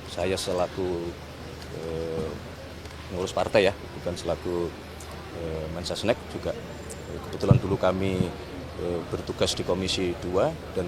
saya selaku pengurus partai ya, bukan selaku Mensesnek juga kebetulan dulu kami bertugas di Komisi 2 dan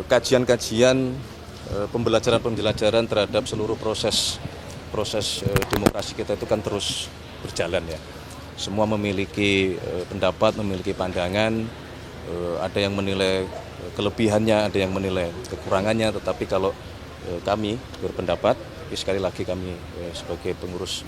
kajian-kajian pembelajaran terhadap seluruh proses demokrasi kita itu kan terus berjalan ya. Semua memiliki pendapat, memiliki pandangan, ada yang menilai kelebihannya, ada yang menilai kekurangannya, tetapi kalau kami berpendapat, sekali lagi kami sebagai pengurus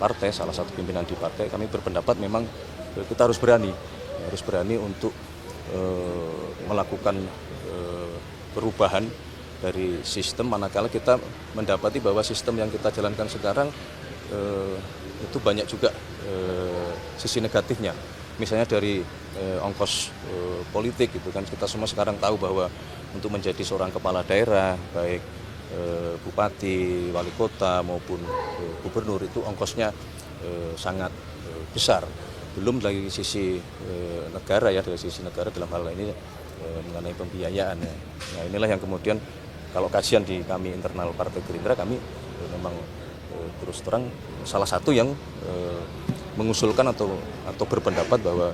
partai, salah satu pimpinan di partai, kami berpendapat memang kita harus berani untuk melakukan perubahan dari sistem, manakala kita mendapati bahwa sistem yang kita jalankan sekarang itu banyak juga sisi negatifnya. Misalnya dari ongkos politik gitu kan, kita semua sekarang tahu bahwa untuk menjadi seorang kepala daerah, baik bupati, wali kota maupun gubernur itu ongkosnya sangat besar. Belum dari sisi negara ya, dari sisi negara dalam hal ini mengenai pembiayaan ya. Nah inilah yang kemudian kalau kajian di kami internal Partai Gerindra, kami memang terus terang salah satu yang mengusulkan atau berpendapat bahwa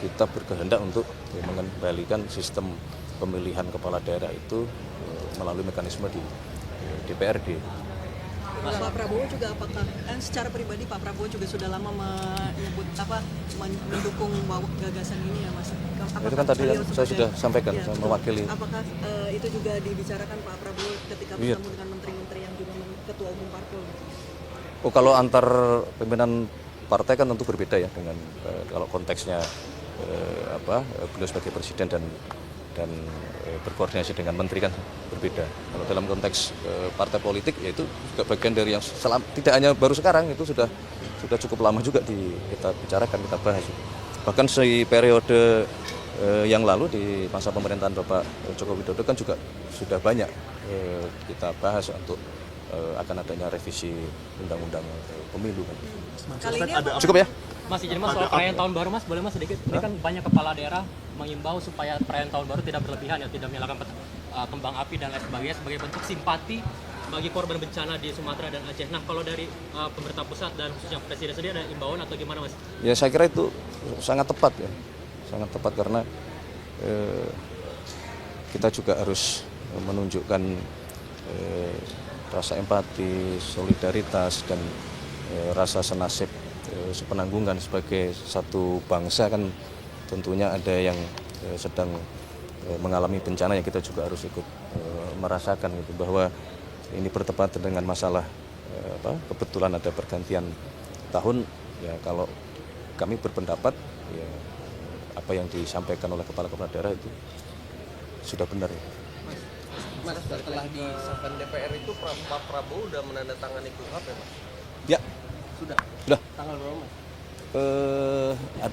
kita berkehendak untuk mengembalikan sistem pemilihan kepala daerah itu melalui mekanisme di DPRD. Pak Prabowo juga apakah secara pribadi Pak Prabowo juga sudah lama mendukung gagasan ini ya Mas? Itu kan tadi saya sudah sampaikan, saya mewakili. Apakah itu juga dibicarakan Pak Prabowo ketika bertemu dengan menteri-menteri yang juga ketua umum parpol? Oh, kalau antar pimpinan partai kan tentu berbeda ya dengan kalau konteksnya beliau sebagai presiden dan berkoordinasi dengan menteri kan berbeda. Kalau dalam konteks partai politik ya itu juga bagian dari yang tidak hanya baru sekarang, itu sudah cukup lama juga kita bicarakan, kita bahas. Bahkan di periode yang lalu di masa pemerintahan Bapak Joko Widodo kan juga sudah banyak kita bahas untuk akan adanya revisi undang-undang pemilu kan. Kali ini Cukup ya? Mas, izin Mas, soal perayaan tahun baru Mas, boleh Mas sedikit? Ini kan banyak kepala daerah mengimbau supaya perayaan tahun baru tidak berlebihan ya, tidak menyalakan kembang api dan lain sebagainya sebagai bentuk simpati bagi korban bencana di Sumatera dan Aceh. Nah, kalau dari pemerintah pusat dan khususnya Presiden sendiri ada imbauan atau gimana Mas? Ya saya kira itu sangat tepat ya, sangat tepat karena kita juga harus menunjukkan rasa empati, solidaritas dan rasa senasib sepenanggungan sebagai satu bangsa kan tentunya ada yang sedang mengalami bencana yang kita juga harus ikut merasakan gitu, bahwa ini bertepatan dengan masalah kebetulan ada pergantian tahun ya. Kalau kami berpendapat ya apa yang disampaikan oleh kepala-kepala daerah itu sudah benar ya. Mas, setelah disahkan DPR itu Pak Prabowo udah menandatangani KUHP ya Mas? Ya. Sudah? Tanggal berapa Mas?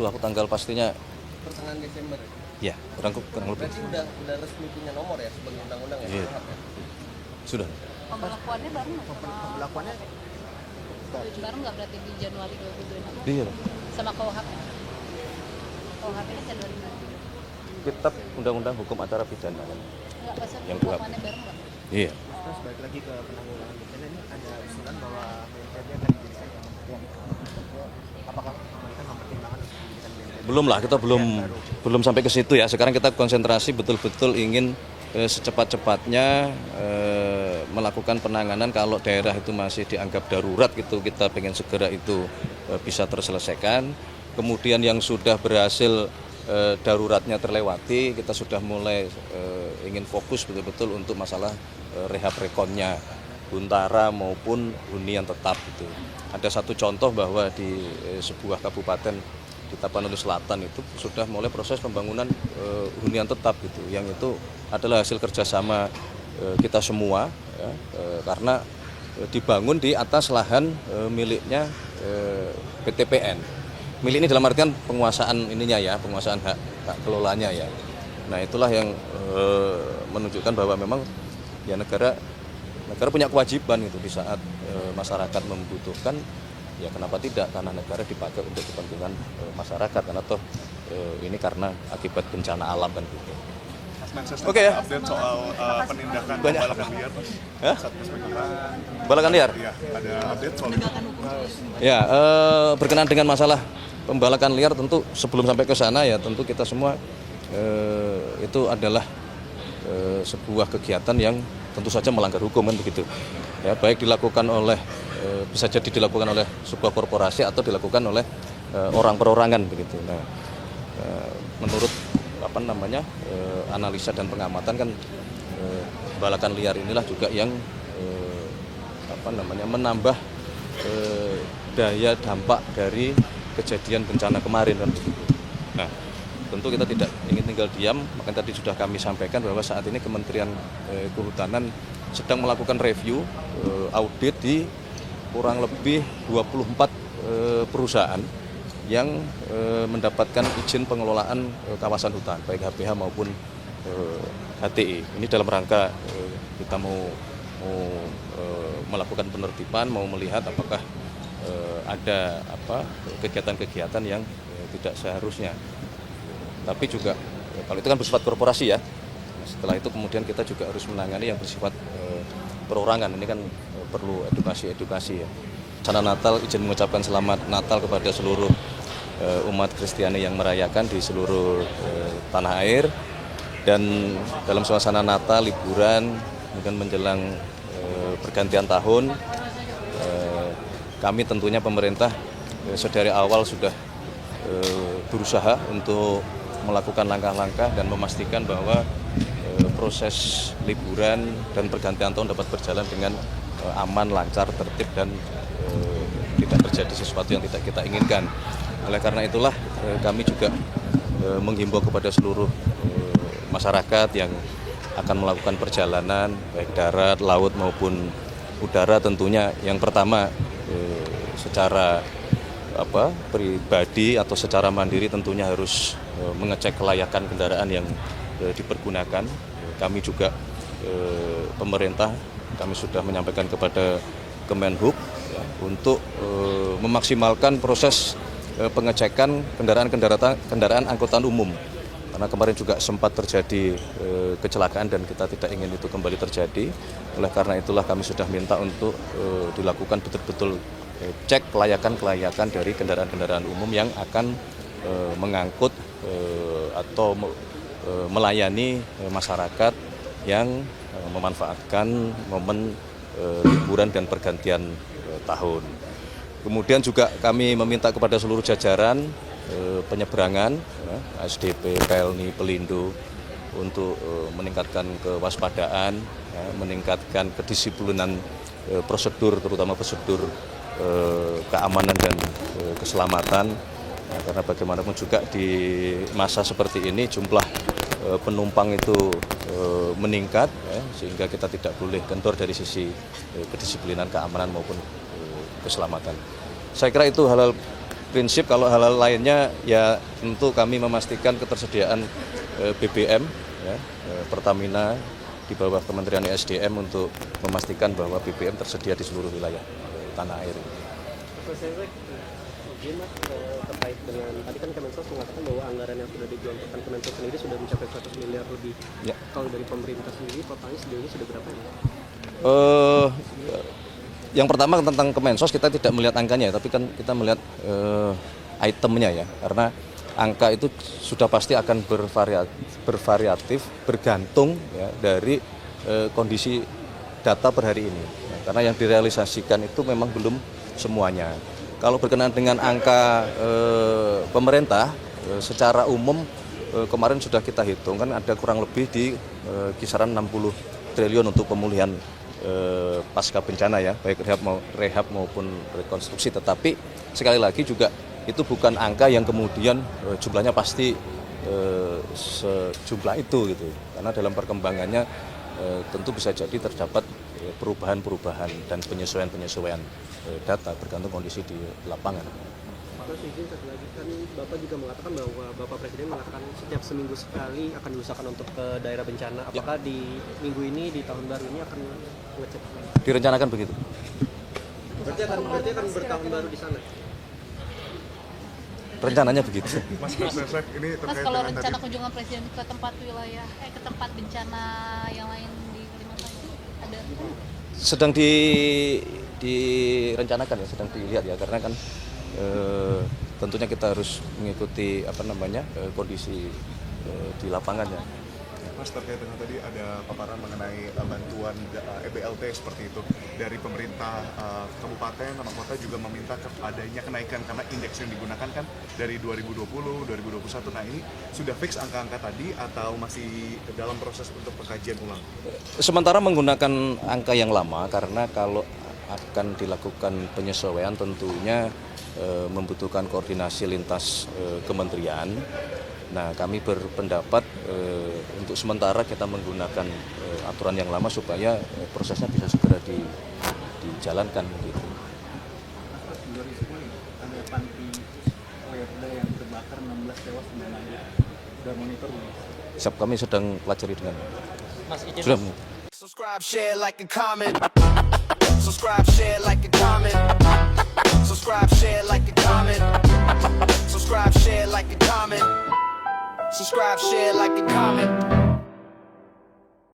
Aku tanggal pastinya Pertengahan Desember. ya, kurang lebih. Berarti udah resmi punya nomor ya sebagai undang-undang ya? Iya. KUHP ya? Sudah. Pemberlakuannya baru nggak? Pemberlakuannya Baru nggak berarti di Januari 2022? Iya. Sama KUHP? KUHP-nya Januari nanti? Kitab Undang-Undang Hukum Acara Pidana kan. Nggak, maksudnya Yang pemberlakuannya baru nggak? Iya. Terus balik lagi ke penanggulangan bencana, ini ada usulan bahwa BNPB akan dijadikan kementerian. Apakah pemerintah mempertimbangkan untuk menjadikan BNPB? Belum lah, kita belum sampai ke situ ya. Sekarang kita konsentrasi betul-betul ingin secepat-cepatnya melakukan penanganan. Kalau daerah itu masih dianggap darurat gitu, kita pengen segera itu bisa terselesaikan. Kemudian yang sudah berhasil daruratnya terlewati, kita sudah mulai ingin fokus betul-betul untuk masalah rehab rekonnya Huntara maupun hunian tetap gitu. Ada satu contoh bahwa di sebuah kabupaten di Tapanuli Selatan itu sudah mulai proses pembangunan hunian tetap gitu, yang itu adalah hasil kerjasama kita semua ya, karena dibangun di atas lahan miliknya PTPN. Milik ini dalam artian penguasaan ininya ya, penguasaan hak kelolanya ya. Nah itulah yang menunjukkan bahwa memang ya negara punya kewajiban itu di saat masyarakat membutuhkan, ya kenapa tidak, tanah negara dipakai untuk kepentingan masyarakat, karena toh ini karena akibat bencana alam kan gitu. Mensos Oke ya. update soal penindakan Banyak. pembalakan liar, Mas. Hah? Satgas Penindakan. Balakan liar. Iya, ada update soal itu. Penegakan hukum. Ya, berkenaan dengan masalah pembalakan liar tentu sebelum sampai ke sana ya tentu kita semua itu adalah sebuah kegiatan yang tentu saja melanggar hukum kan begitu. Ya, baik dilakukan oleh bisa jadi dilakukan oleh sebuah korporasi atau dilakukan oleh orang perorangan begitu. Nah, menurut analisa dan pengamatan kan pembalakan liar inilah juga yang menambah daya dampak dari kejadian bencana kemarin kan begitu. Nah, tentu kita tidak ingin tinggal diam, makanya tadi sudah kami sampaikan bahwa saat ini Kementerian Kehutanan sedang melakukan review audit di kurang lebih 24 perusahaan yang mendapatkan izin pengelolaan kawasan hutan, baik HPH maupun HTI. Ini dalam rangka kita mau melakukan penertiban, mau melihat apakah ada kegiatan-kegiatan yang tidak seharusnya. Tapi juga kalau itu kan bersifat korporasi ya. Setelah itu kemudian kita juga harus menangani yang bersifat perorangan. Ini kan perlu edukasi ya. Sana Natal, izin mengucapkan selamat Natal kepada seluruh umat Kristiani yang merayakan di seluruh tanah air. Dan dalam suasana Natal, liburan, mungkin menjelang pergantian tahun, kami tentunya pemerintah sedari awal sudah berusaha untuk melakukan langkah-langkah dan memastikan bahwa proses liburan dan pergantian tahun dapat berjalan dengan aman, lancar, tertib dan tidak terjadi sesuatu yang tidak kita inginkan. Oleh karena itulah kami juga menghimbau kepada seluruh masyarakat yang akan melakukan perjalanan baik darat, laut maupun udara tentunya yang pertama secara pribadi atau secara mandiri tentunya harus mengecek kelayakan kendaraan yang dipergunakan. Kami juga pemerintah kami sudah menyampaikan kepada Kemenhub ya, untuk memaksimalkan proses pengecekan kendaraan angkutan umum. Karena kemarin juga sempat terjadi kecelakaan dan kita tidak ingin itu kembali terjadi. Oleh karena itulah kami sudah minta untuk dilakukan betul-betul cek kelayakan dari kendaraan-kendaraan umum yang akan mengangkut atau melayani masyarakat yang memanfaatkan momen liburan dan pergantian tahun. Kemudian juga kami meminta kepada seluruh jajaran penyeberangan, SDP, Pelni, Pelindo untuk meningkatkan kewaspadaan, meningkatkan kedisiplinan prosedur, terutama prosedur keamanan dan keselamatan. Karena bagaimanapun juga di masa seperti ini jumlah penumpang itu meningkat, sehingga kita tidak boleh kendor dari sisi kedisiplinan keamanan maupun keselamatan. Saya kira itu hal-hal prinsip. Kalau hal-hal lainnya ya tentu kami memastikan ketersediaan BBM ya, Pertamina di bawah Kementerian ESDM untuk memastikan bahwa BBM tersedia di seluruh wilayah tanah air. Mas, terkait dengan tadi kan Kemensos mengatakan bahwa anggaran yang sudah digelontorkan Kemensos sendiri sudah mencapai 100 miliar lebih. Ya. Kalau dari pemerintah sendiri totalnya sejauh ini sudah berapa ya? Yang pertama tentang Kemensos kita tidak melihat angkanya, tapi kan kita melihat itemnya ya, karena angka itu sudah pasti akan bervariatif bergantung ya, dari kondisi data per hari ini. Ya, karena yang direalisasikan itu memang belum semuanya. Kalau berkenaan dengan angka pemerintah, secara umum kemarin sudah kita hitung kan ada kurang lebih di kisaran 60 triliun untuk pemulihan pasca bencana ya, baik rehab maupun rekonstruksi. Tetapi sekali lagi juga itu bukan angka yang kemudian jumlahnya pasti sejumlah itu gitu. Karena dalam perkembangannya tentu bisa jadi terdapat perubahan-perubahan dan penyesuaian-penyesuaian data bergantung kondisi di lapangan. Terus izin satu lagi, kan Bapak juga mengatakan bahwa Bapak Presiden mengatakan setiap seminggu sekali akan diusahakan untuk ke daerah bencana. Apakah di minggu ini, di tahun baru ini akan mengecek? Direncanakan begitu. Berarti akan bertahun baru di sana? rencananya begitu. Mas Presek ini Mas, terkait kalau dengan rencana tadi kunjungan presiden ke tempat ke tempat bencana yang lain di Kalimantan itu ada? Sedang direncanakan ya, sedang dilihat ya, karena kan tentunya kita harus mengikuti kondisi di lapangannya. Mas terkait dengan tadi ada paparan mengenai bantuan EBLT seperti itu dari pemerintah kabupaten sama kota juga meminta adanya kenaikan karena indeks yang digunakan kan dari 2020, 2021. Nah ini sudah fix angka-angka tadi atau masih dalam proses untuk pengkajian ulang? Sementara menggunakan angka yang lama karena kalau akan dilakukan penyesuaian tentunya membutuhkan koordinasi lintas kementerian. Nah, kami berpendapat untuk sementara kita menggunakan aturan yang lama supaya prosesnya bisa segera dijalankan gitu. Ada panti Lerda yang terbakar 16 tewas sebenarnya. Sudah monitor belum? Siap, kami sedang pelajari dengan Mas izin sudah. Subscribe, share, like, and comment. Subscribe, share, like, and comment. Subscribe, share, like, and comment. Subscribe, share, like, and comment. Subscribe, share, like, and comment.